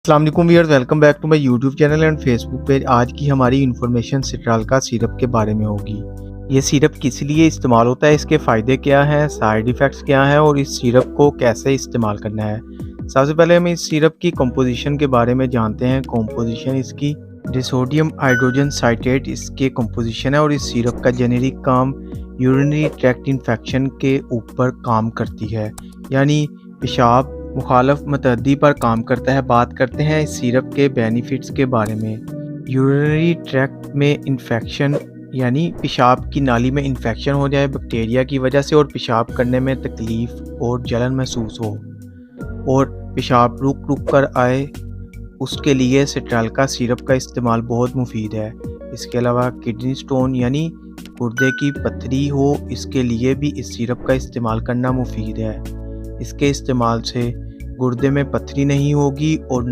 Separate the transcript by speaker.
Speaker 1: अस्सलाम वालेकुम viewers, welcome back to my YouTube channel and Facebook page. आज की हमारी इन्फॉर्मेशन सिट्रालका सिरप के बारे में होगी। ये सिरप किस लिए इस्तेमाल होता है, इसके फ़ायदे क्या हैं, साइड इफ़ेक्ट्स क्या हैं और इस सिरप को कैसे इस्तेमाल करना है। सबसे पहले हम इस सिरप की कंपोजिशन के बारे में जानते हैं। कंपोजिशन इसकी डिसोडियम हाइड्रोजन साइट्रेट इसके कंपोजिशन है और इस सिरप का जेनेरिक काम यूरिनरी ट्रैक्ट इन्फेक्शन के ऊपर काम करती है, यानी पेशाब मुखालफ मतअद्दी पर काम करता है। बात करते हैं इस सिरप के बेनिफिट्स के बारे में। यूरिनरी ट्रैक्ट में इन्फेक्शन यानी पेशाब की नाली में इन्फेक्शन हो जाए बैक्टीरिया की वजह से और पेशाब करने में तकलीफ़ और जलन महसूस हो और पेशाब रुक रुक कर आए, उसके लिए सिट्रालका सिरप का इस्तेमाल बहुत मुफीद है। इसके अलावा किडनी स्टोन यानी गुर्दे की पथरी हो, इसके लिए भी इस सिरप का इस्तेमाल करना मुफीद है। इसके इस्तेमाल से गुर्दे में पथरी नहीं होगी और